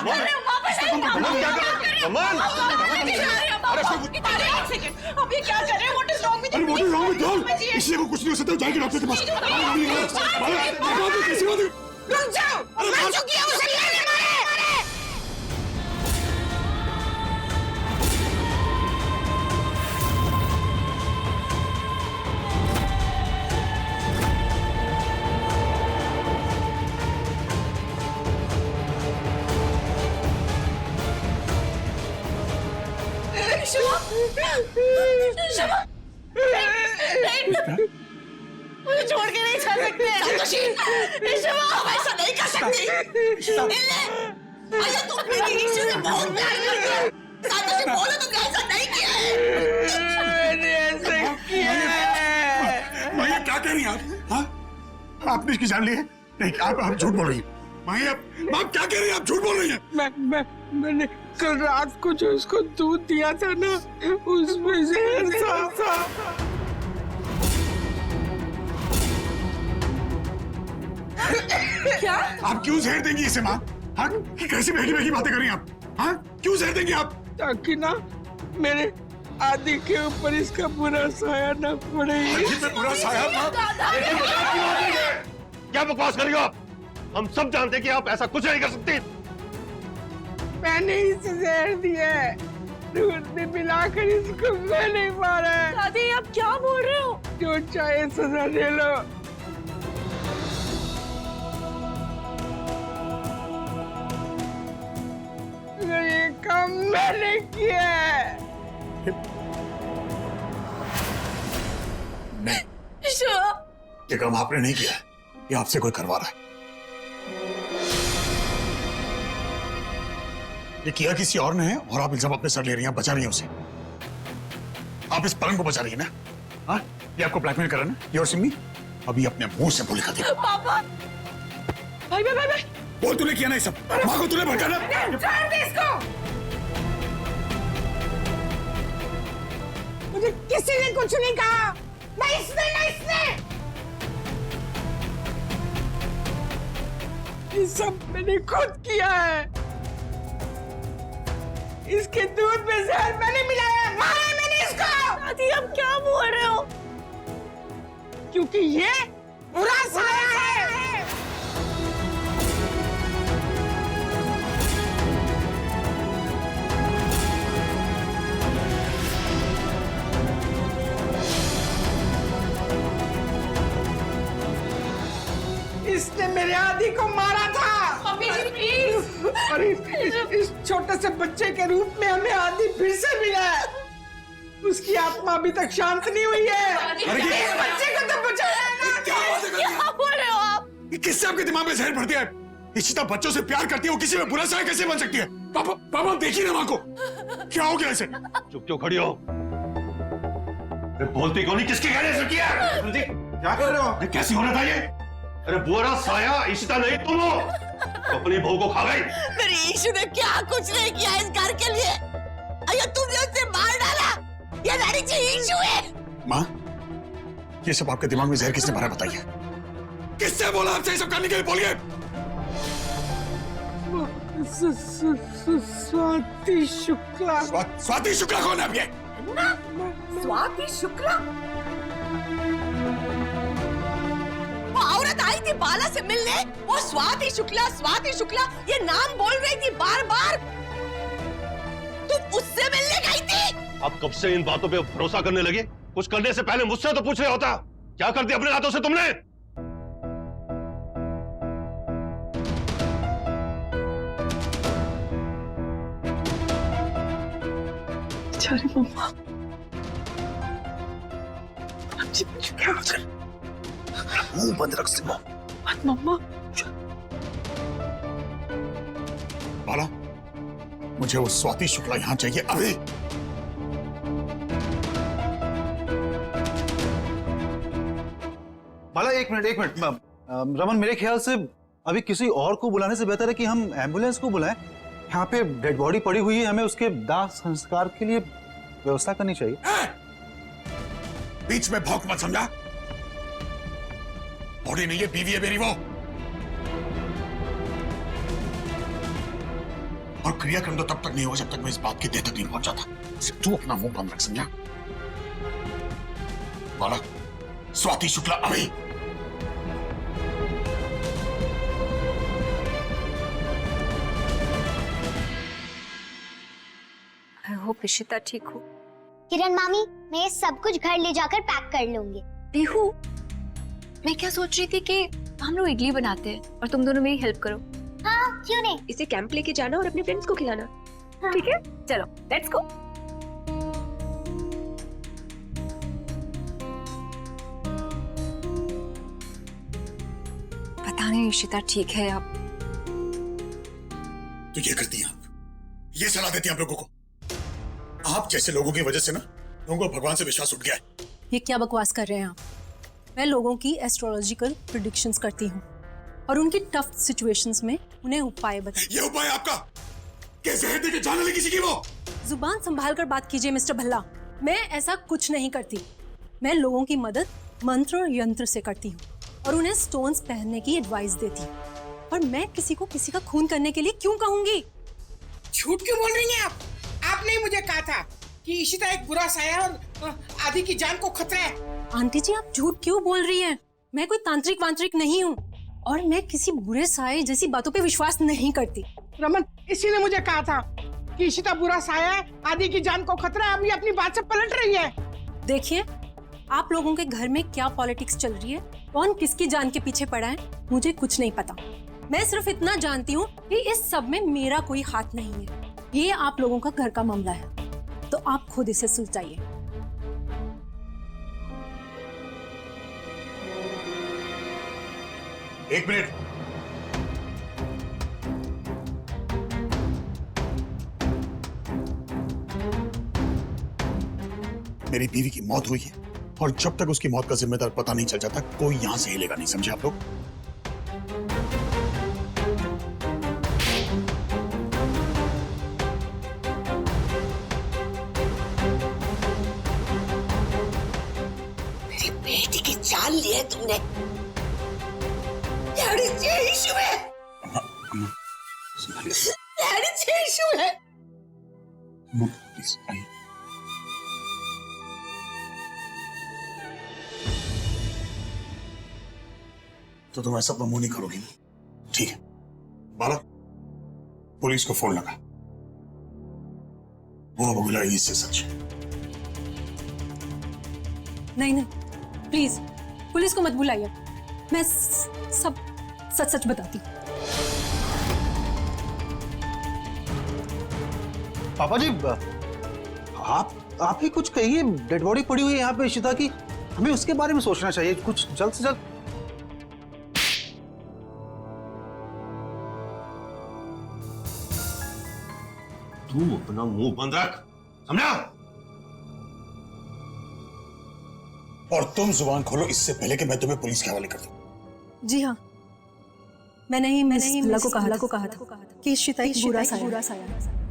कर रहे हो? वापस आइए। अमन! अब ये क्या कर रहे हो? What is wrong with you? अरे what is wrong with you? इसलिए को कुछ नहीं हो सकता, जाएगी डॉक्टर के पास। रुक जाओ, मर चुकी है उसे लेने मारे। शमा, शमा, मुझे छोड़ के नहीं जा सकते। शमा, हम ऐसा नहीं कर सकते। अरे तुम मेरी ईशु से बहुत प्यार करते हो। सातोशी बोलो तुमने ऐसा नहीं किया है। मैंने ऐसा किया है। माया क्या कह रही हैं आप? हाँ? आपने इसकी जान ली है? नहीं, आप झूठ बोल रही हैं। माया, आप क्या कह रही हैं? आप झूठ बोल रही हैं। मैंने कल रात को जो उसको दूध दिया था ना, उसमें जहर था। क्या? आप क्यों जहर देंगी इसे माँ? हाँ? कैसी महंगी महंगी बातें कर रही हैं आप? हाँ? क्यों जहर देंगी आप? ताकि ना मेरे आदि के ऊपर इसका बुरा साया न पड़े। बुरा साया? क्या बकवास कर रही हो आप? हम सब जानते हैं कि आप ऐसा कुछ नहीं कर सकती। मैंने इसे जहर दिया है, दूध में मिलाकर इसको मैंने मारा है। दादी आप क्या बोल रहे हो? जो चाहे सजा दे लो। ये काम मैंने किया है। नहीं, शमा, ये काम आपने नहीं किया है, ये आपसे कोई करवा रहा है। ये किया किसी और ने है और आप इल्जाम अपने सर ले रही हैं, बचा रही हैं उसे। आप इस पलंग को बचा रही हैं ना? हाँ? ये आपको ब्लैकमेल कर रहा है ना? योर सिमी, अभी अपने मुंह से बोली खाती। पापा, भाई भाई भाई भाई, बोल तूने किया ना ये सब? माँ को तूने भड़काना? छोड़ दे इसको। मुझे किसी ने कुछ नहीं कहा। नहीं इसने, नहीं इसने। ये सब मैंने खुद किया है। इसके दूध में जहर मैंने मिलाया है, मारा है मैंने इसको। दादी आप क्या बोल रहे हो? क्योंकि ये बुरा साया है। इसने मेरे आदि को मारा था। Mummy ji please. और इस छोटे से बच्चे के रूप में हमें आदि फिर से मिला है। उसकी आत्मा अभी तक शांत नहीं हुई है। अरे इस बच्चे को तो बचाया है ना। क्या बातें कर रही हैं? क्या बोल रहे हो आप? ये किससे आपके दिमाग में जहर भर दिया है? इशिता बच्चों से प्यार करती है, वो किसी में बुरा साया कैसे बन सकती है? पापा, पापा देखिए ना माँ को, क्या हो गया इसे? चुप क्यों खड़ी हो? अरे बोलती क्यों नहीं? किसके कहने से किया? क्या कर रहे हो? कैसी हो रहा था ये? अरे बुरा साया इशिता नहीं तुम हो। तो अपनी बहू को खा गई। मेरी ईशु ने क्या कुछ नहीं किया इस घर के लिए। अरे तुमने उसे मार डाला। ये मेरी जी ईशु है। माँ, ये सब आपके दिमाग में जहर किसने भरा बताइए? किससे बोला आपसे ये सब करने के लिए? बोलिए। स्वाति शुक्ला। स्वाति शुक्ला कौन है अब ये? स्वाति शुक्ला? वो औरत आई थी बाला से मिलने, वो स्वाति शुक्ला ये नाम बोल रही थी बार बार। तुम उससे मिलने गई थी? अब कब से इन बातों पे भरोसा करने लगे? कुछ करने से पहले मुझसे तो पूछ रहे होता। क्या कर दिया अपने हाथों से तुमने? बेचारी मम्मा, क्या कर? मुंह बंद रख सिमो। मम्मा, बाला, मुझे वो स्वाति शुक्ला यहां चाहिए अभी। बाला एक मिनट रमन, मेरे ख्याल से अभी किसी और को बुलाने से बेहतर है कि हम एम्बुलेंस को बुलाएं। यहाँ पे डेड बॉडी पड़ी हुई है, हमें उसके दाह संस्कार के लिए व्यवस्था करनी चाहिए। बीच में भौंक मत, समझा? बॉडी नहीं है, बीवी है मेरी वो। और क्रियाक्रम तो तब तक नहीं हुआ जब तक मैं इस बात की तह तक नहीं पहुंचा था। सिर्फ तू अपना मुंह बंद रख, समझा? बाला, स्वाति शुक्ला अभी। आई होप इशिता ठीक हो। किरण मामी, मैं ये सब कुछ घर ले जाकर पैक कर लूंगी। पीहू, मैं क्या सोच रही थी कि हम लोग इडली बनाते हैं और तुम दोनों मेरी हेल्प करो। हाँ, क्यों नहीं? इसे कैंप लेके जाना और अपने फ्रेंड्स को खिलाना। ठीक है, चलो लेट्स गो। पता नहीं इशिता ठीक है अब। तो ये करती हैं आप, ये सलाह देती हैं आप लोगों को। आप जैसे लोगों की वजह से ना लोगों को भगवान से विश्वास उठ गया है। ये क्या बकवास कर रहे हैं आप? मैं लोगों की एस्ट्रोलॉजिकल प्रेडिक्शंस करती हूँ और उनकी टफ सिचुएशंस में उन्हें उपाय बताती ये उपाय आपका क्या जहर देके जान ले किसी की वो? हूँ। जुबान संभाल कर बात कीजिए मिस्टर भल्ला। मैं ऐसा कुछ नहीं करती। मैं लोगों की मदद मंत्र और यंत्र से करती हूँ और उन्हें स्टोन्स पहनने की एडवाइस देती हूँ। और मैं किसी को किसी का खून करने के लिए क्यों कहूंगी? झूठ क्यों बोल रही हैं आप? आपने ही मुझे कहा था कि इशिता एक बुरा साया और आदि की जान को खतरा है। आंटी जी, आप झूठ क्यों बोल रही हैं? मैं कोई तांत्रिक वांत्रिक नहीं हूँ और मैं किसी बुरे साये जैसी बातों पे विश्वास नहीं करती। रमन, इसी ने मुझे कहा था कि इशिता बुरा साया है, आदि की जान को खतरा है। अभी अपनी बात से पलट रही है। देखिए, आप लोगों के घर में क्या पॉलिटिक्स चल रही है, कौन किसकी जान के पीछे पड़ा है, मुझे कुछ नहीं पता। मैं सिर्फ इतना जानती हूँ कि इस सब में मेरा कोई हाथ नहीं है। ये आप लोगों का घर का मामला है, तो आप खुद इसे सुलझाइए। एक मिनट। मेरी बीवी की मौत हुई है और जब तक उसकी मौत का जिम्मेदार पता नहीं चल जाता कोई यहां से हिलेगा नहीं, समझे आप लोग? मेरी बेटी की जान ली है तुमने। ये इशू है। ये इशू है। प्लीज आइए। तो तुम ऐसा अपना मुंह नहीं करोगी ना? ठीक है बाला, पुलिस को फोन लगा। वो अब बुलाएगी इससे सच। नहीं नहीं, प्लीज पुलिस को मत बुलाइए। मैं सब सच सच बताती हूँ। पापा जी, आप ही कुछ कहिए। डेड बॉडी पड़ी हुई है यहाँ पे इशिता की, हमें उसके बारे में सोचना चाहिए कुछ जल्द से जल्द। तू अपना मुंह बंद रख, समझा? और तुम जुबान खोलो इससे पहले कि मैं तुम्हें पुलिस के हवाले कर दूं। जी हाँ, मैंने ही भल्ला को कहा था कि इशिता एक बुरा साया है।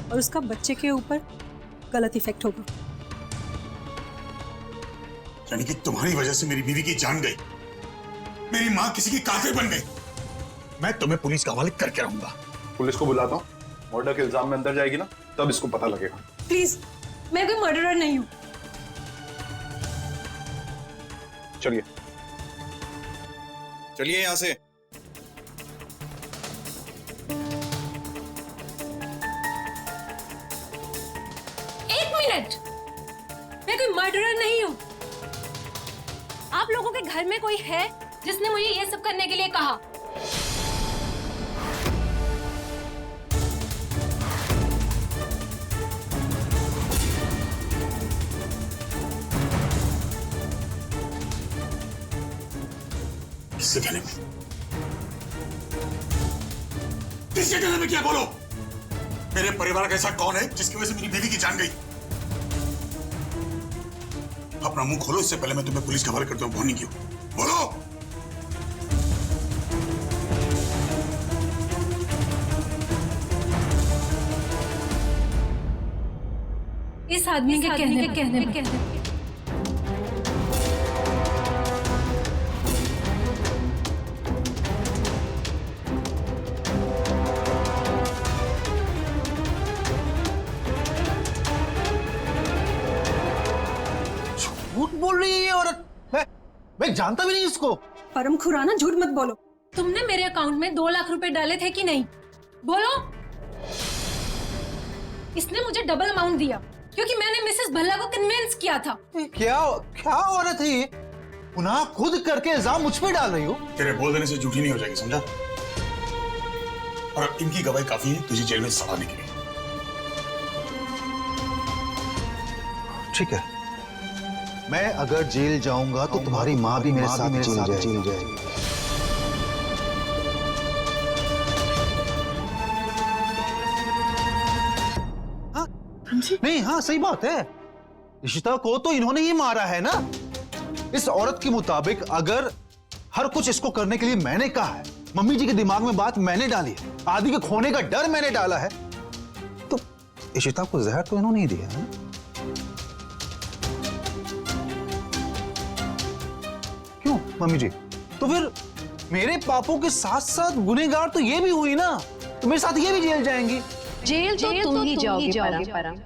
और उसका बच्चे के ऊपर गलत इफेक्ट होगा। यानी कि तुम्हारी वजह से मेरी बीवी की जान गई, मेरी माँ किसी की कातिल बन गई। मैं तुम्हें पुलिस के हवाले करके रहूंगा। पुलिस को बुलाता हूँ, मर्डर के इल्जाम में अंदर जाएगी ना, तब इसको पता लगेगा। प्लीज, मैं कोई मर्डरर नहीं हूँ। चलिए चलिए यहाँ से। एक मिनट, मैं कोई मर्डरर नहीं हूँ। आप लोगों के घर में कोई है जिसने मुझे ये सब करने के लिए कहा? किससे कहने में? किससे कहने में क्या बोलो? मेरे परिवार का ऐसा कौन है जिसकी वजह से मेरी बीवी की जान गई? अपना मुंह खोलो, इससे पहले मैं तुम्हें पुलिस के हवाले करता हूँ। नहीं क्यों बोलो? इस आदमी के कहने जानता भी नहीं इसको। परम खुराना, झूठ मत बोलो। तुमने मेरे अकाउंट में 2 लाख रुपए डाले थे कि नहीं? बोलो। इसने मुझे डबल अमाउंट दिया क्योंकि मैंने मिसेस भल्ला को कन्विंस किया था। क्या क्या औरत है ये? पुनः खुद करके इल्जाम मुझ पे डाल रही हो। तेरे बोल देने से झूठी नहीं हो जाएगी, समझा? और इनकी गवाही काफी है तुझे जेल में सड़ाने के लिए। ठीक है, मैं अगर जेल जाऊंगा तो तुम्हारी माँ भी मेरे साथ जेल जाएगी। हाँ? नहीं, हाँ सही बात है। इशिता को तो इन्होंने ही मारा है ना। इस औरत के मुताबिक अगर हर कुछ इसको करने के लिए मैंने कहा है, मम्मी जी के दिमाग में बात मैंने डाली है, आदि के खोने का डर मैंने डाला है, तो इशिता को जहर तो इन्होंने ही दिया है ना। क्यों मम्मी जी? तो फिर मेरे पापों के साथ साथ गुनहगार तो ये भी हुई ना, तो मेरे साथ ये भी जेल जाएंगी। जेल तो तुम ही जाओगे परम।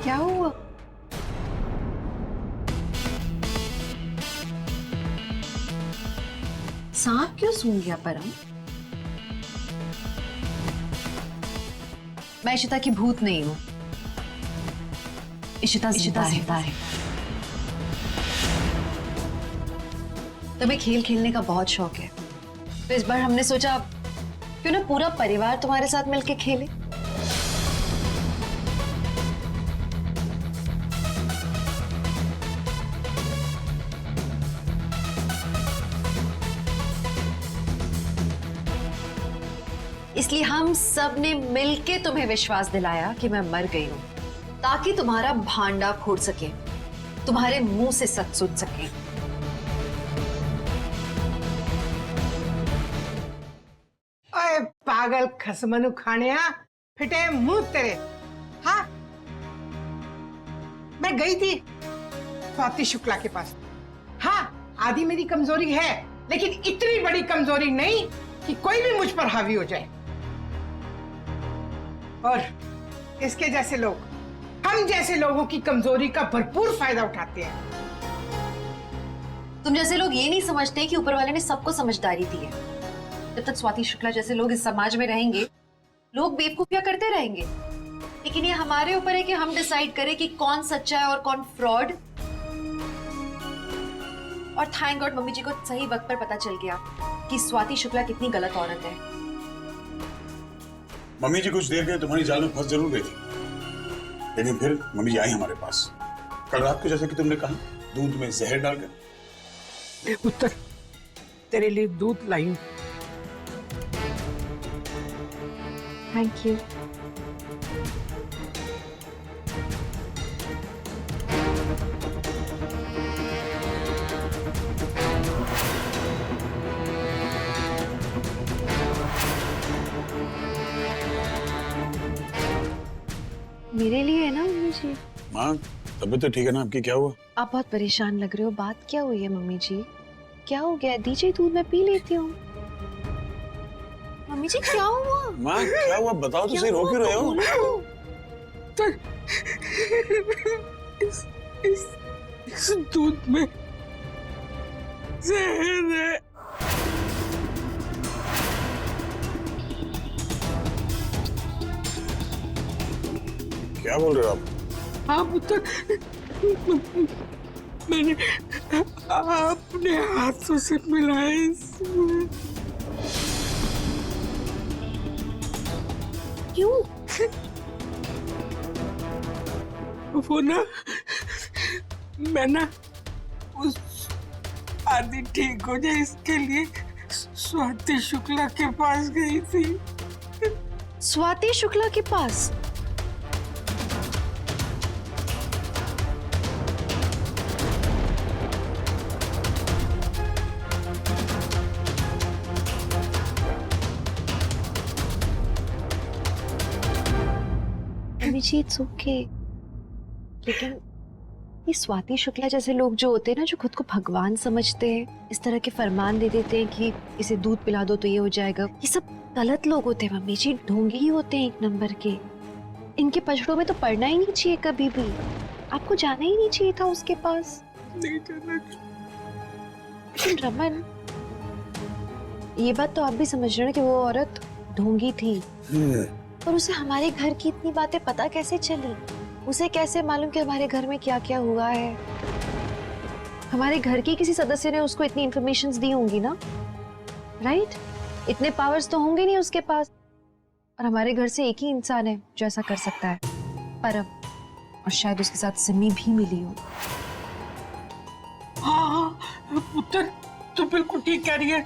क्या हुआ? सांप क्यों सूंघ गया परम? मैं इशिता की भूत नहीं हूं। इशिता जिंदा है। तुम्हें खेल खेलने का बहुत शौक है, तो इस बार हमने सोचा क्यों ना पूरा परिवार तुम्हारे साथ मिलके खेले। इसलिए हम सब ने मिलके तुम्हें विश्वास दिलाया कि मैं मर गई हूं, ताकि तुम्हारा भांडा फोड़ सके, तुम्हारे मुंह से सच सुन सके। अरे पागल खसमनु खानिया, फिटे मुंह तेरे। हाँ, मैं गई थी स्वाति शुक्ला के पास। हाँ, आदि मेरी कमजोरी है, लेकिन इतनी बड़ी कमजोरी नहीं कि कोई भी मुझ पर हावी हो जाए। और इसके जैसे लोग, हम जैसे लोगों की कमजोरी का भरपूर फायदा उठाते हैं। तुम जैसे लोग ये नहीं समझते कि ऊपर वाले ने सबको समझदारी दी है। जब तक स्वाति शुक्ला जैसे लोग इस समाज में रहेंगे, लोग बेवकूफियां करते रहेंगे। लेकिन ये हमारे ऊपर है कि हम डिसाइड करें कि कौन सच्चा है और कौन फ्रॉड। और थैंक गॉड मम्मी जी को सही वक्त पर पता चल गया कि स्वाति शुक्ला कितनी गलत औरत है। मम्मी जी कुछ देर के तुम्हारी जाल में फंस जरूर गई थी, लेकिन फिर मम्मी जी आई हमारे पास कल रात को, जैसे कि तुमने कहा, दूध में जहर डालकर। पुत्र, तेरे लिए दूध लाई हूं। Thank you. मेरे लिए है ना मम्मी जी? माँ, तबीयत तो ठीक है ना आपकी? क्या हुआ? आप बहुत परेशान लग रहे हो। बात क्या हुई है मम्मी जी? क्या हो गया? दीजिए दूध, मैं पी लेती हूँ। मम्मी जी क्या हुआ? माँ क्या हुआ? बताओ तो सही, रो क्यों रहे हो? तो इस दूध में जहर है। क्या बोल रहे हो आप? हाँ पुत्र, मैंने अपने हाथों से मिलाया इसमें। क्यों? वो ना, मैं ना उस आदि ठीक हो जाए इसके लिए स्वाति शुक्ला के पास गई थी। स्वाति शुक्ला के पास? इट्स ओके, लेकिन ये स्वाति शुक्ला जैसे लोग जो होते हैं ना, जो खुद को भगवान समझते हैं, इस तरह के फरमान दे देते हैं कि इसे दूध पिला दो तो ये हो जाएगा, ये सब गलत लोग होते हैं मम्मी जी, ढोंगी ही होते हैं एक नंबर के। इनके पछड़ों में तो पड़ना ही नहीं चाहिए कभी भी। आपको जाना ही नहीं चाहिए था उसके पास। नहीं जाना। लेकिन रमन, ये बात तो आप भी समझ रहे हो कि वो औरत ढोंगी थी, पर उसे हमारे घर की इतनी बातें पता कैसे चली? उसे कैसे मालूम कि हमारे घर में क्या क्या हुआ है? हमारे घर के किसी सदस्य ने उसको इतनी इंफॉर्मेशंस दी होंगी ना, राइट? इतने पावर्स तो होंगे नहीं उसके पास। और हमारे घर से एक ही इंसान है जो ऐसा कर सकता है, परम, और शायद उसके साथ सिमी भी मिली हो। हाँ, पुत्र तू बिल्कुल ठीक कह रही है।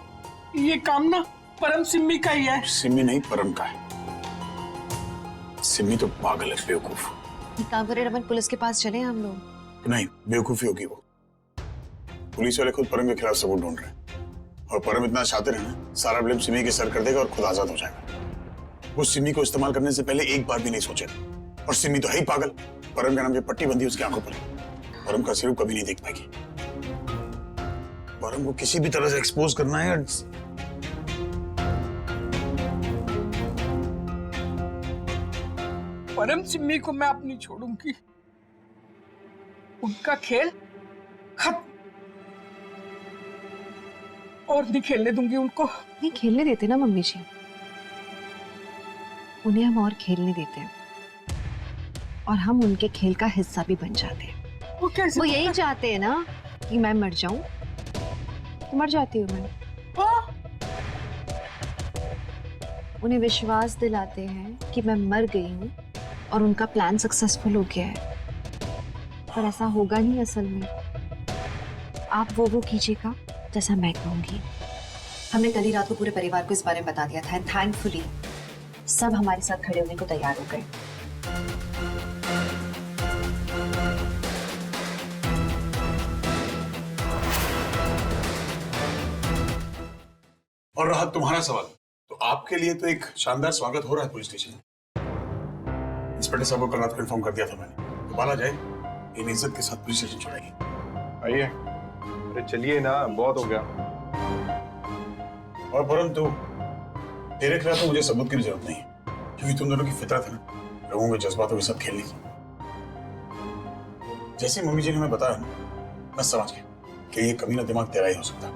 ये काम ना परम सिम्मी का ही है। सिमी नहीं, परम का है। सिमी तो पागल है, बेवकूफ। एक काम करें रमन, पुलिस के पास चले हम लोग। नहीं, बेवकूफी होगी वो। पुलिस वाले खुद परम के खिलाफ सबूत ढूंढ रहे हैं, और परम इतना शातिर है ना, सारा ब्लेम सिमी के सर कर देगा और खुद आजाद हो जाएगा। वो सिमी को इस्तेमाल करने से पहले एक बार भी नहीं सोचेगा। और सिमी तो है ही पागल। परम का नाम जो पट्टी बंधी उसकी आंखों पर, परम का सिर्फ कभी नहीं देख पाएगी। परम को किसी भी तरह से एक्सपोज करना है। परम सिम्मी को मैं अपनी छोड़ूंगी। उनका खेल खत्म, और नहीं खेलने दूंगी उनको। नहीं खेलने देते ना मम्मी जी, उन्हें हम और खेलने देते हैं, और हम उनके खेल का हिस्सा भी बन जाते हैं। वो कैसे? वो यही चाहते हैं ना कि मैं मर जाऊं, तो मर जाती हूँ मैं। हाँ? उन्हें विश्वास दिलाते हैं कि मैं मर गई हूँ और उनका प्लान सक्सेसफुल हो गया है, पर ऐसा होगा नहीं असल में। आप वो कीजिएगा जैसा मैं कहूंगी। हमने कल ही रात को पूरे परिवार को इस बारे में बता दिया था, एंड थैंकफुली सब हमारे साथ खड़े होने को तैयार हो गए। और रहा तुम्हारा सवाल, तो आपके लिए तो एक शानदार स्वागत हो रहा है पुलिस स्टेशन में। इंस्पेक्टर साहब को कल रात को इन्फॉर्म कर दिया था मैंने। तो बाला जाए, इन इज्जत के साथ पुलिस स्टेशन छोड़ाइए। आइए। अरे चलिए ना, बहुत हो गया। और परंतु तेरे खिलाफ तो मुझे सबूत की भी जरूरत नहीं है, क्योंकि तुम दोनों की फितरत है ना लोगों के जज्बातों के साथ खेलने की। जैसे मम्मी जी ने हमें बताया ना, मैं समझ गया कि ये कमीना दिमाग तेरा ही हो सकता है।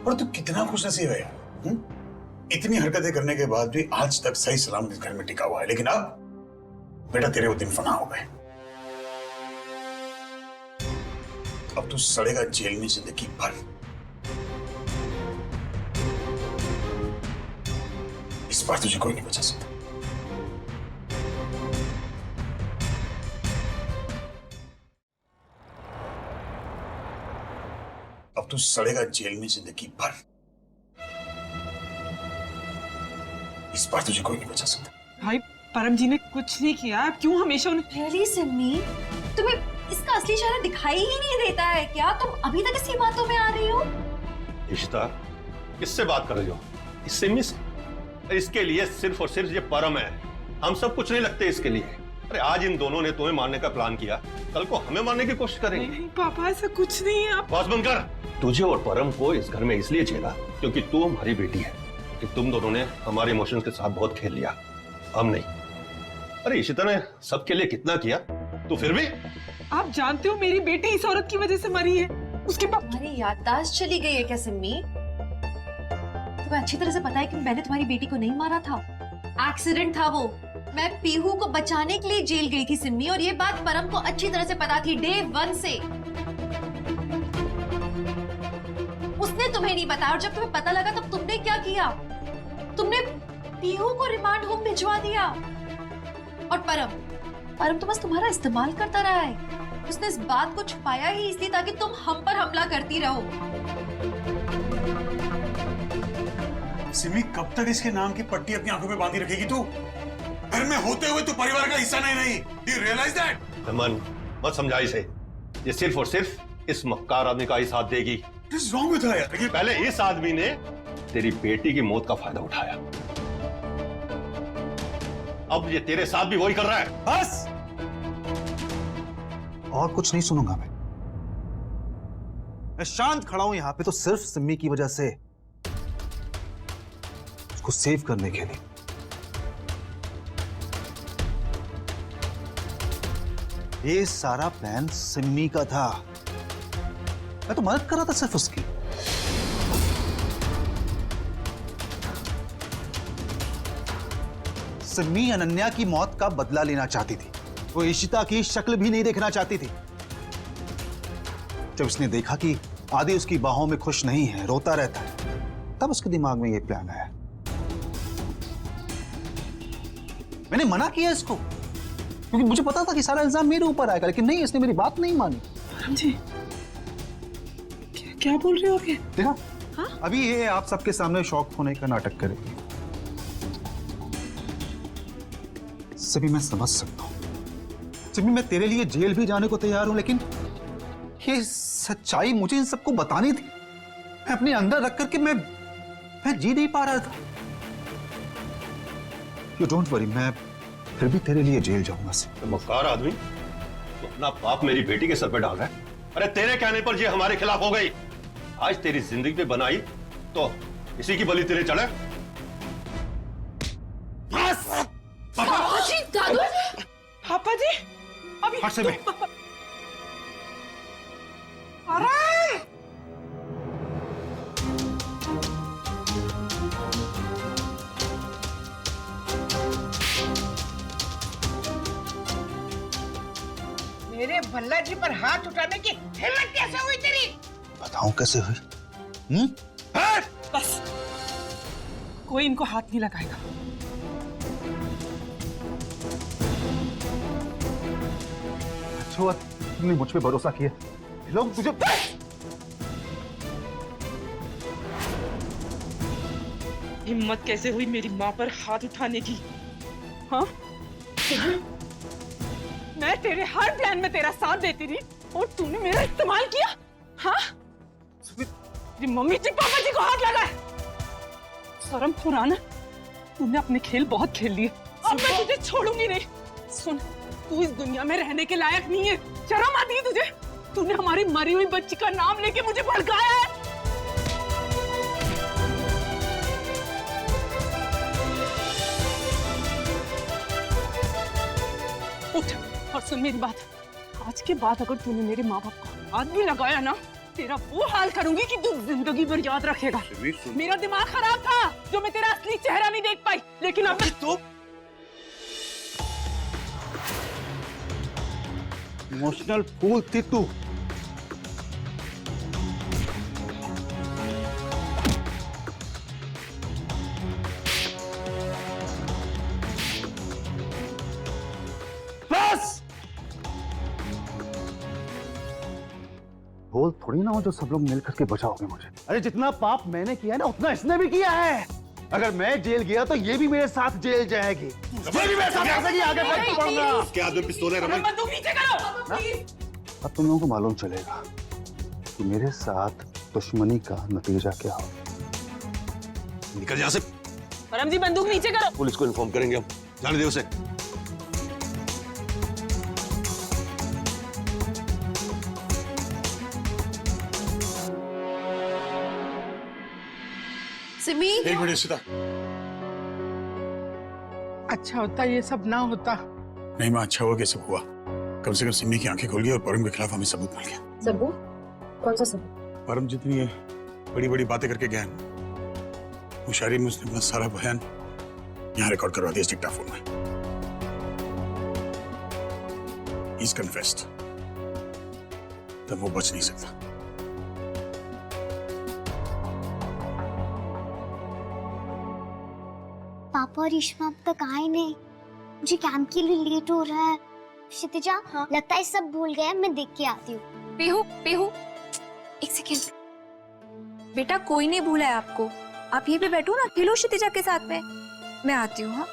और तू कितना खुशनसीब है यार। इतनी हरकतें करने के बाद भी आज तक सही सलामत इस घर में टिका हुआ है, लेकिन अब बेटा तेरे वो दिन फना हो गए। अब तू सड़ेगा जेल में जिंदगी भर। इस बार तुझे कोई नहीं बचा सकता। अब तू सड़ेगा जेल में जिंदगी भर। इस बार तुझे कोई नहीं बचा सकता। भाई परम जी ने कुछ नहीं किया, आप क्यों हमेशा उन्हें? रियली सिमी, तुम्हें इसका असली चेहरा दिखाई ही नहीं देता है क्या? तुम अभी तक इसी बातों में आ रही हो। इशिता, किससे बात कर रही हो? इससे मिस? इसके लिए सिर्फ और सिर्फ ये परम है। हम सब कुछ नहीं लगते इसके लिए। अरे आज इन दोनों ने तुम्हें मारने का प्लान किया, कल को हमें मारने की कोशिश करेंगे। नहीं पापा, ऐसा कुछ नहीं है। आप बस बंद कर। तुझे और परम को इस घर में इसलिए झेला क्योंकि तू हमारी बेटी है, कि तुम दोनों ने हमारे इमोशंस के साथ बहुत खेल लिया, हम नहीं। अरे इशिता ने सबके लिए कितना किया, तो फिर भी आप जानते हो मेरी बेटी इस औरत की वजह से मरी है। उसके बाद तुम्हारी याददाश्त चली गई है क्या सिमी? तुम्हें अच्छी तरह से पता है कि मैंने तुम्हारी बेटी को नहीं मारा था। एक्सीडेंट था वो। मैं पीहू को बचाने के लिए जेल गई थी सिमी, और ये बात परम को अच्छी तरह से पता थी डे 1 से। उसने तुम्हें नहीं बताया, और जब तुम्हें पता लगा तब तुमने क्या किया? तुमने पीहू को रिमांड होम भिजवा दिया। और परम तो बस तुम्हारा इस्तेमाल करता रहा है। उसने इस बात को छुपाया ही इसलिए ताकि तुम हम पर हमला करती रहो। सिमी, कब तक इसके नाम की पट्टी अपनी आंखों में बांधी रखेगी तू? घर में होते हुए तू परिवार का हिस्सा नहीं। Do you realize that? Raman, मत समझा इसे। ये सिर्फ और सिर्फ इस मक्कार आदमी का ही साथ देगी। What is wrong with her यार? लेकिन पहले इस आदमी ने तेरी बेटी की मौत का फायदा उठाया, अब ये तेरे साथ भी वही कर रहा है। बस, और कुछ नहीं सुनूंगा मैं शांत खड़ा हूं यहां पे तो सिर्फ सिम्मी की वजह से, उसको सेव करने के लिए। ये सारा प्लान सिम्मी का था, मैं तो मदद कर रहा था सिर्फ उसकी। सिम्मी अनन्या की मौत का बदला लेना चाहती थी, वो इशिता की शक्ल भी नहीं देखना चाहती थी। जब उसने देखा कि आदि उसकी बाहों में खुश नहीं है, रोता रहता है, तब उसके दिमाग में ये प्लान आया। मैंने मना किया इसको क्योंकि मुझे पता था कि सारा इल्जाम मेरे ऊपर आएगा, लेकिन नहीं, इसने मेरी बात नहीं मानी। जी, क्या बोल रहे हो आप? देखा, अभी ये आप सबके सामने शौक होने का नाटक करेगी। सभी मैं समझ सकता हूं, सभी मैं तेरे लिए जेल भी जाने को तैयार हूं, लेकिन ये सच्चाई मुझे इन सबको बतानी थी। मैं अपने अंदर रख करके मैं जी नहीं पा रहा था। यू डोंट वरी, मैं फिर भी तेरे लिए जेल जाऊंगा। तो मक्कार आदमी तो अपना पाप मेरी बेटी के सर पे डाल रहा है। अरे तेरे कहने पर ये हमारे खिलाफ हो गई, आज तेरी जिंदगी पे बनाई तो इसी की बलि तेरे चढ़े। पापा जी, अभी हट से मैं। आराम। मेरे भल्ला जी पर हाथ उठाने की हिम्मत कैसे हुई तेरी? बताऊं कैसे हुई? बस, कोई इनको हाथ नहीं लगाएगा। अच्छा हुआ तुमने मुझ पे भरोसा किया, लोग तुझे। हिम्मत कैसे हुई मेरी माँ पर हाथ उठाने की? हाँ? मैं तेरे हर प्लान में तेरा साथ देती रही और तूने मेरा इस्तेमाल किया? हाँ? तेरी मम्मी जी पापा जी को हाथ लगाए। शर्म खुराना, तूने अपने खेल बहुत खेल लिए, अब मैं तुझे छोड़ूंगी नहीं। सुन, तू इस दुनिया में रहने के लायक नहीं है। शर्म आती है तुझे? तूने हमारी मरी हुई बच्ची का नाम लेके मुझे भड़काया है। उठ और सुन मेरी बात, आज के बाद अगर तूने मेरे माँ बाप को हाथ भी लगाया ना, तेरा वो हाल करूंगी कि तू जिंदगी भर याद रखेगा। मेरा दिमाग खराब था जो मैं तेरा असली चेहरा नहीं देख पाई, लेकिन अब तो इमोशनल फूल थी तू। बस, बोल थोड़ी ना हो जो सब लोग मिल करके बचाओगे मुझे। अरे जितना पाप मैंने किया है ना, उतना इसने भी किया है। अगर मैं जेल गया तो ये भी मेरे साथ जेल जाएगी। ये भी मेरे साथ जाएगी, आगे बढ़ पड़ूंगा। क्या आदमी पिस्तौल है रमन? बंदूक नीचे करो। अब तुम लोगों को मालूम चलेगा कि मेरे साथ दुश्मनी का नतीजा क्या हो। निकल यहाँ से। परम जी, बंदूक नीचे करो। पुलिस को इन्फॉर्म करेंगे हम, जाने दे उसे। सिमी, एक मिनट इशिता। अच्छा होता ये सब ना होता। नहीं माँ, अच्छा हुआ कि सब हुआ। कम से कम सिमी की आंखें खुल गई और परम के खिलाफ हमें सबूत मिल गया। सबूत? कौन सा सबूत? परम जितनी बड़ी बड़ी बातें करके गया, मुशायरे में उसने अपना सारा बयान यहाँ रिकॉर्ड करवा दिया डिक्टाफोन में। He's confessed। तब वो बच नहीं सकता। पापा और ईश्मा अब तक आए नहीं। मुझे कैंप के लिए लेट हो रहा है। क्षितिजा, हाँ? लगता है सब भूल गए, मैं देख के आती हूँ। पीहू पीहू, एक सेकेंड बेटा, कोई नहीं भूला है आपको। आप यहीं पे बैठो ना, खेलो क्षितिजा के साथ में। मैं आती हूँ। हाँ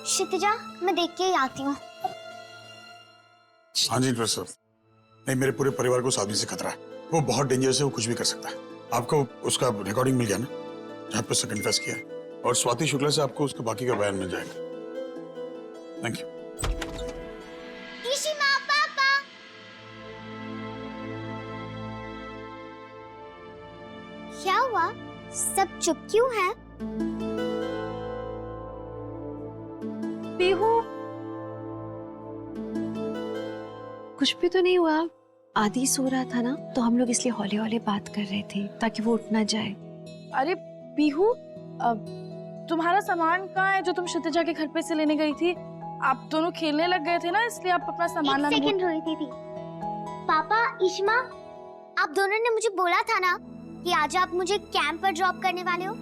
क्षितिजा, मैं देख के ही आती हूँ। हाँ जी डॉक्टर साहब, नहीं मेरे पूरे परिवार को उस आदमी से खतरा है। वो बहुत डेंजरस है, वो कुछ भी कर सकता है। आपको उसका रिकॉर्डिंग मिल गया ना, जहाँ पे उसने कन्फेस किया है, और स्वाति शुक्ला से आपको उसका बाकी का बयान मिल जाएगा। Thank you. इशिमा, पापा। क्या हुआ? सब चुप क्यों हैं? पीहू, कुछ भी तो नहीं हुआ। आदि सो रहा था ना, तो हम लोग इसलिए हौले हौले बात कर रहे थे ताकि वो उठ ना जाए। अरे पीहू, तुम्हारा सामान कहाँ है जो तुम क्षितिजा के घर पे से लेने गई थी? आप दोनों खेलने लग गए थे ना, इसलिए आप अपना सामान एक सेकंड रोई थी। पापा, इश्मा, आप दोनों ने मुझे बोला था ना कि आज आप मुझे कैंप पर ड्रॉप करने वाले हो।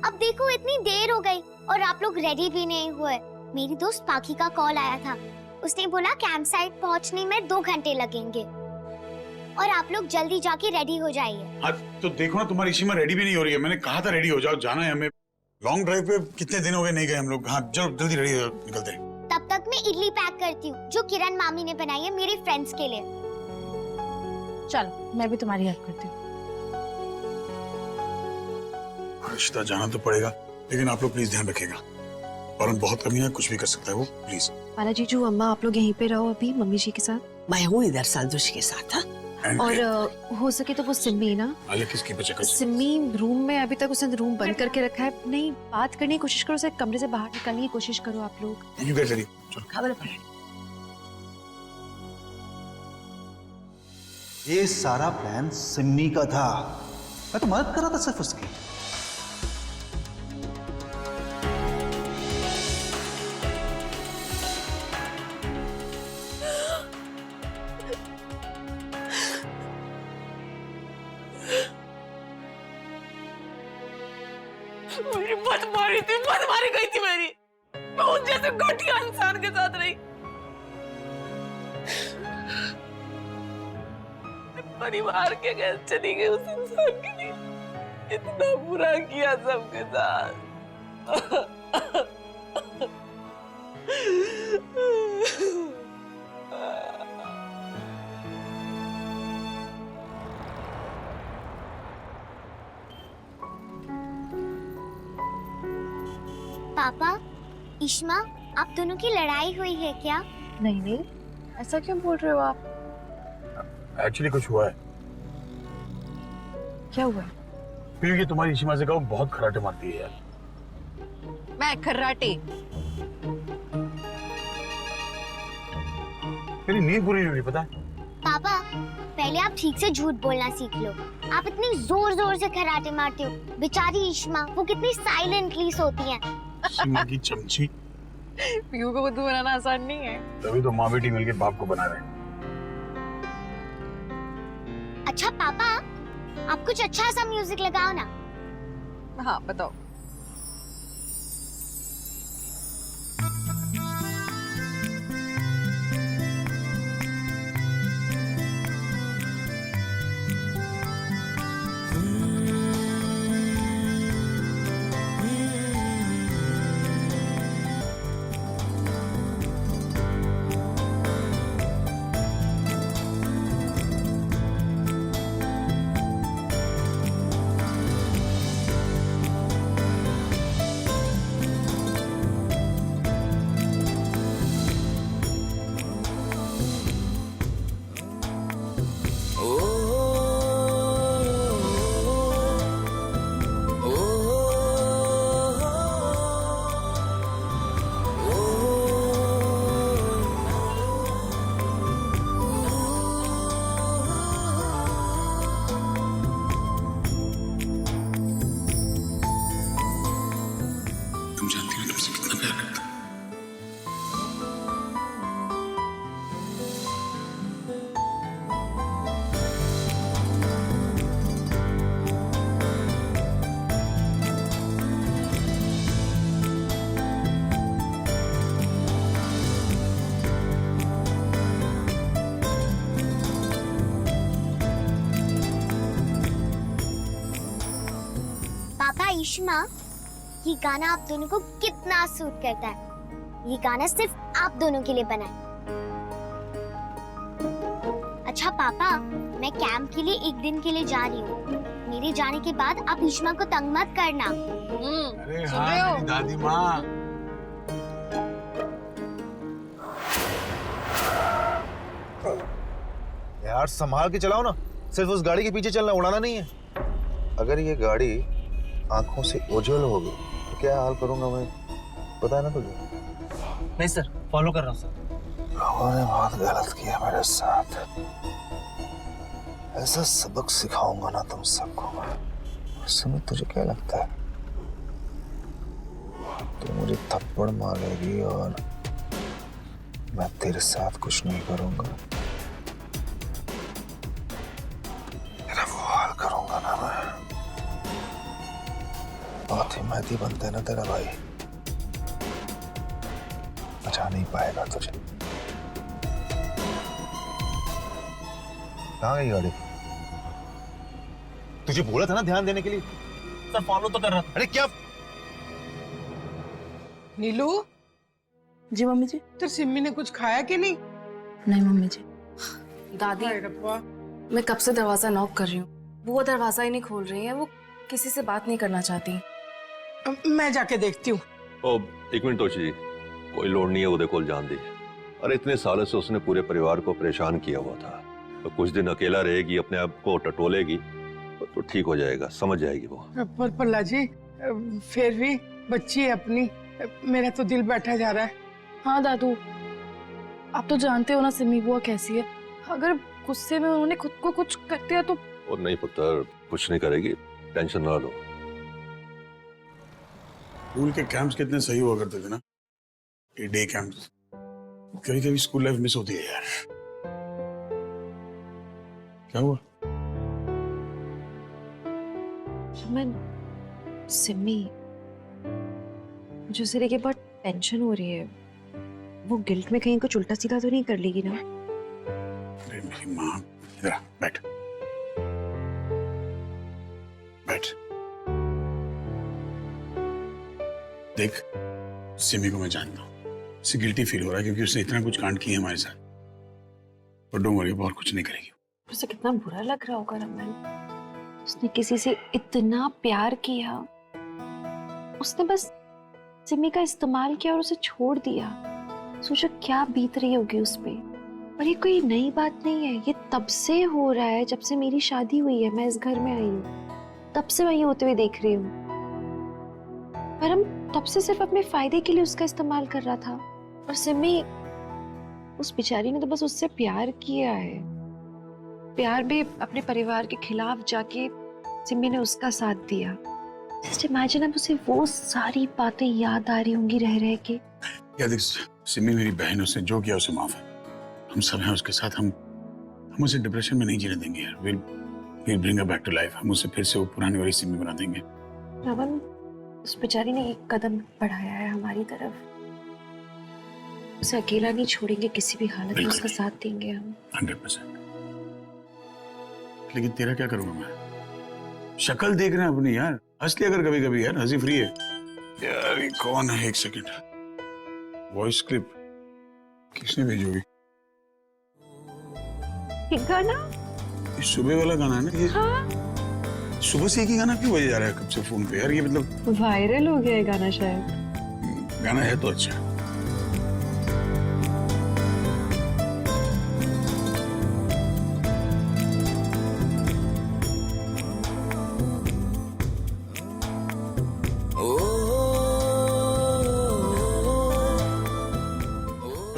अब देखो इतनी देर हो गई और आप लोग रेडी भी नहीं हुए। मेरी दोस्त पाखी का कॉल आया था, उसने बोला कैंप साइट पहुंचने में 2 घंटे लगेंगे और आप लोग जल्दी जाके रेडी हो जाइए। हाँ तो देखो ना, तुम्हारी इशिमा रेडी भी नहीं हो रही है। मैंने कहा था रेडी हो जाओ, जाना है हमें। लॉन्ग ड्राइव पे कितने दिन हो गए नहीं गए हम लोग। हाँ चलो जल्दी रेडी हो, निकलते हैं। तब तक मैं इडली पैक करती हूँ जो किरण मामी ने बनाई है मेरे फ्रेंड्स के लिए। चलो मैं भी तुम्हारी हेल्प करती हूँ। रिश्ता जाना तो पड़ेगा, लेकिन आप लोग प्लीज ध्यान रखिएगा। और हम बहुत कमी है, कुछ भी कर सकता है वो, प्लीज। बालाजी जी, अम्मा आप लोग यहीं पे रहो अभी मम्मी जी के साथ। मैं हूँ इधर साजुश के साथ। हाँ और हो सके तो वो सिम्मी ना, आलिया किसकी पे चक्कर? सिम्मी रूम में अभी तक उसने रूम बंद करके रखा है। नहीं, बात करने की कोशिश करो, उसे कमरे से बाहर निकालने की कोशिश करो आप लोग। यू गेट रेडी, चलो। खबर पड़ी। ये सारा प्लान सिम्मी का था, मैं तो मदद कर रहा था सिर्फ उसकी। मेरी मत मारी थी, मत मारी गई थी मेरी। मैं उस जैसे घटिया इंसान के साथ रही। परिवार के घर चली गई उस इंसान के लिए। इतना बुरा किया सबके साथ। पापा, इश्मा, आप दोनों की लड़ाई हुई है क्या? नहीं नहीं, ऐसा क्यों बोल रहे हो आप? एक्चुअली कुछ हुआ है। क्या हुआ? क्योंकि तुम्हारी इशिमा से कहो बहुत खराटे मारती है यार। मैं खर्राटे? मेरी नींद पूरी नहीं हुई, पता है? पापा, पहले आप ठीक से झूठ बोलना सीख लो। आप इतनी जोर जोर से खराटे मारते हो। बेचारी इश्मा, वो कितनी साइलेंटली सोती है। इशिमा की चमची। पीहू को बुद्धू बनाना आसान नहीं है। तभी तो माँ बेटी मिलके बाप को बना रहे हैं। अच्छा पापा, आप कुछ अच्छा सा म्यूजिक लगाओ ना। हाँ बताओ। इश्मा, ये गाना आप दोनों को कितना सूट करता है। ये गाना सिर्फ आप दोनों के लिए बना है। अच्छा पापा, मैं कैंप के लिए एक दिन के लिए जा रही हूँ। मेरे जाने के बाद आप इश्मा को तंग मत करना। अरे हाँ मेरी दादी माँ। यार संभाल के चलाओ ना, सिर्फ उस गाड़ी के पीछे चलना, उड़ाना नहीं है। अगर ये गाड़ी आंखों से ओझल हो गई तो क्या हाल करूंगा मैं, पता है ना तुझे? नहीं सर, फॉलो कर रहा हूँ सर। लोगों ने बहुत गलत किया मेरे साथ, ऐसा सबक सिखाऊंगा ना तुम सबको। सुमित, तुझे क्या लगता है तू मुझे थप्पड़ मारेगी और मैं तेरे साथ कुछ नहीं करूंगा? तेरा वो हाल करूंगा ना मैं, बहुत हिम्मती बनते ना तेरा भाई, बचा नहीं पाएगा तुझे। कहाँ गई गाड़ी? तुझे बोला था ना ध्यान देने के लिए। सर फॉलो तो कर रहा था। अरे क्या? नीलू, जी मम्मी जी। तेरी सिम्मी ने कुछ खाया कि नहीं? नहीं मम्मी जी। दादी, हाय रब्बा। मैं कब से दरवाजा नॉक कर रही हूँ, वो दरवाजा ही नहीं खोल रही है। वो किसी से बात नहीं करना चाहती। मैं जाके देखती हूँ। ओ, एक मिनट तोशी जी, कोई लोड नहीं है उदय को जान दी। अरे इतने सालों से उसने पूरे परिवार को परेशान किया हुआ था, तो कुछ दिन अकेला रहेगी, अपने आप को टटोलेगी तो ठीक हो जाएगा, समझ जाएगी वो। पर पल्ला जी, फिर भी बच्ची है अपनी, मेरा तो दिल बैठा जा रहा है। हाँ दादू, आप तो जानते हो ना सिमी बुआ कैसी है। अगर गुस्से में उन्होंने खुद को कुछ कर दिया तो। और नहीं पुत्र, कुछ नहीं करेगी, टेंशन ना लो। स्कूल के कैंप्स कितने सही हुआ करते थे ना, ये डे कैंप्स। कभी कभी स्कूल लाइफ मिस होती है यार। क्या हुआ? रमन, सिमी, मुझे उसे लेके बहुत टेंशन हो रही है। वो गिल्ट में कहीं कुछ उल्टा सीधा तो नहीं कर लेगी ना? अरे मेरी माँ, इधर आ, बैठ बैठ। देख, सिमी को मैं जानता हूँ, उसे गिल्टी फील हो रहा है क्योंकि उसने इतना कुछ कांड किए हमारे साथ। पर डोंट वरी, और कुछ नहीं करेगी। उसे कितना बुरा लग रहा होगा रमन। उसने किसी से इतना प्यार किया, उसने बस सिमी का इस्तेमाल किया और उसे छोड़ दिया। सोचो क्या बीत रही होगी उस पे। और ये कोई नई बात नहीं है, ये तब से हो रहा है जब से मेरी शादी हुई है, मैं इस घर में आई हूँ, तब से मैं ये होते हुए देख रही हूँ। पर हम तब से सिर्फ अपने फायदे के लिए उसका इस्तेमाल कर रहा था। और सिमी, उस बेचारी ने तो बस उससे प्यार किया है। प्यार में अपने परिवार के खिलाफ जाके सिमी ने उसका साथ दिया। जस्ट इमेजिन, अब उसे वो सारी बातें याद आ रही होंगी रह रह के। क्या देख, सिमी मेरी बहन, उसने जो किया उसे माफ है। हम सब हैं उसके साथ। हम उसे डिप्रेशन में नहीं जीने देंगे यार। we'll bring her back to life। हम उसे फिर से वो पुरानी वाली सिमी बना देंगे। रमन, उस बेचारी ने एक कदम बढ़ाया है हमारी तरफ। उसे अकेला नहीं छोड़ेंगे किसी भी हालत में, उसका साथ देंगे हम 100%। लेकिन तेरा क्या करूंगा मैं? शक्ल देख रहे हैं अपनी यार, हंस लिया कर कभी कभी यार, हंसी फ्री है यार। ये कौन है? एक सेकंड, वॉइस क्लिप किसने भेजी होगी? एक गाना, ये सुबह वाला गाना है ना ये? हाँ। सुबह से एक ही गाना क्यों बजे जा रहा है कब से फोन पे यार? ये मतलब वायरल हो गया है गाना शायद। गाना है तो अच्छा।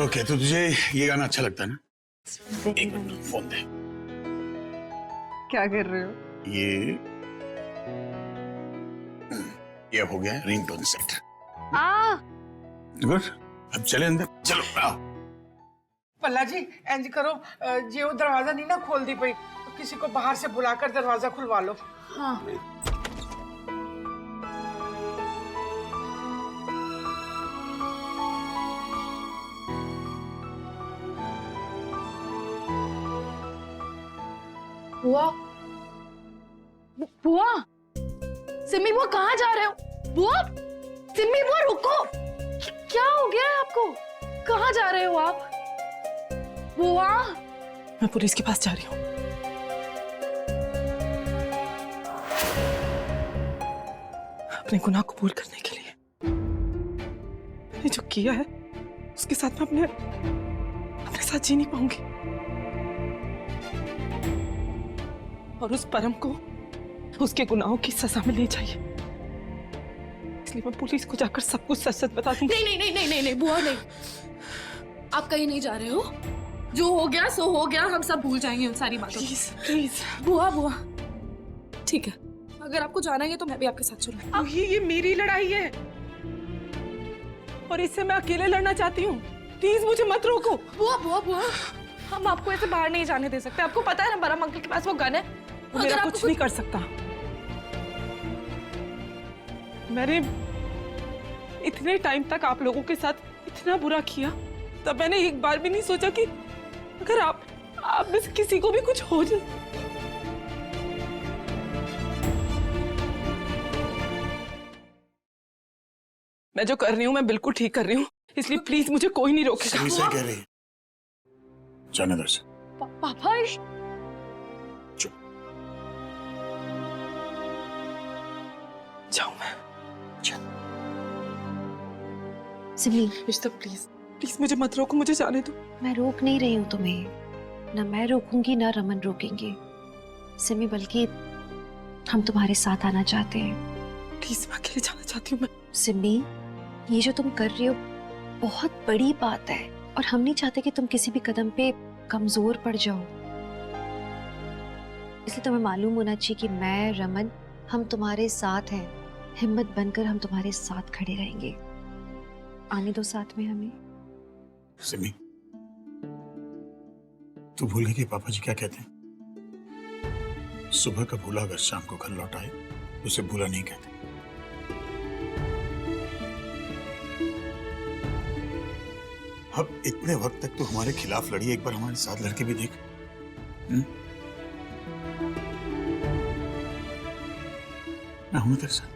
ओके, तो तुझे ये गाना अच्छा लगता है ना? एक मिनट, फोन दे। क्या कर रहे हो? ये हो गया रिंगटोन सेट। आ, गुड, अब चले अंदर, चलो आओ। पल्ला जी, इंज करो, जे वो दरवाजा नहीं ना खोल दी पई, तो किसी को बाहर से बुलाकर दरवाजा खुलवा लो। हाँ। बुआ, बुआ, सिमी बुआ कहाँ जा रहे हो? बुआ, सिमी बुआ रुको, क्या हो गया है आपको? कहाँ जा रहे हो आप? बुआ, मैं पुलिस के पास जा रही हूँ। अपने गुनाह कबूल करने के लिए। मैंने जो किया है उसके साथ मैं अपने साथ जी नहीं पाऊंगी। और उस परम को उसके गुनाहों की सजा मिलनी चाहिए। इसलिए मैं पुलिस को जाकर सब कुछ सच सच बता दूंगी। नहीं नहीं नहीं नहीं नहीं नहीं बुआ नहीं, आप कहीं नहीं जा रहे हो। जो हो गया सो हो गया, हम सब भूल जाएंगे उन सारी बातों को। प्लीज प्लीज बुआ बुआ, ठीक है, अगर आपको जाना है तो मैं भी आपके साथ चलूंगी। ये मेरी लड़ाई है और इससे मैं अकेले लड़ना चाहती हूँ। प्लीज मुझे मत रोको। बुआ बुआ बुआ, हम आपको ऐसे बाहर नहीं जाने दे सकते। आपको पता है ना परम अंकल के पास वो गन है। वो मेरा कुछ नहीं कर सकता। मैंने इतने टाइम तक आप लोगों के साथ इतना बुरा किया, तब मैंने एक बार भी नहीं सोचा कि अगर आप में से किसी को भी कुछ हो जाए। मैं जो कर रही हूँ मैं बिल्कुल ठीक कर रही हूँ, इसलिए प्लीज मुझे कोई नहीं रोकेगा। सही से कह रही है। जाने दो इसे। पापा, जाऊं मैं? सिमी, रिश्ता प्लीज प्लीज मुझे मत रोको, मुझे जाने दो। मैं रोक नहीं रही हूँ तुम्हें, ना मैं रोकूंगी ना रमन रोकेंगे। सिमी, बल्कि हम तुम्हारे साथ आना चाहते हैं। प्लीज मैं अकेले जाना चाहती हूँ। मैं सिमी, ये जो तुम कर रही हो बहुत बड़ी बात है और हम नहीं चाहते कि तुम किसी भी कदम पे कमजोर पड़ जाओ। इसलिए तुम्हें मालूम होना चाहिए कि मैं, रमन, हम तुम्हारे साथ हैं। हिम्मत बनकर हम तुम्हारे साथ खड़े रहेंगे। आने दो साथ में हमें। सिमी, तू भूल गई कि पापा जी क्या कहते हैं? सुबह का भूला अगर शाम को घर लौट आए उसे भूला नहीं कहते। अब इतने वक्त तक तो हमारे खिलाफ लड़ी, एक बार हमारे साथ लड़के भी देख। मैं हूं तेरे साथ।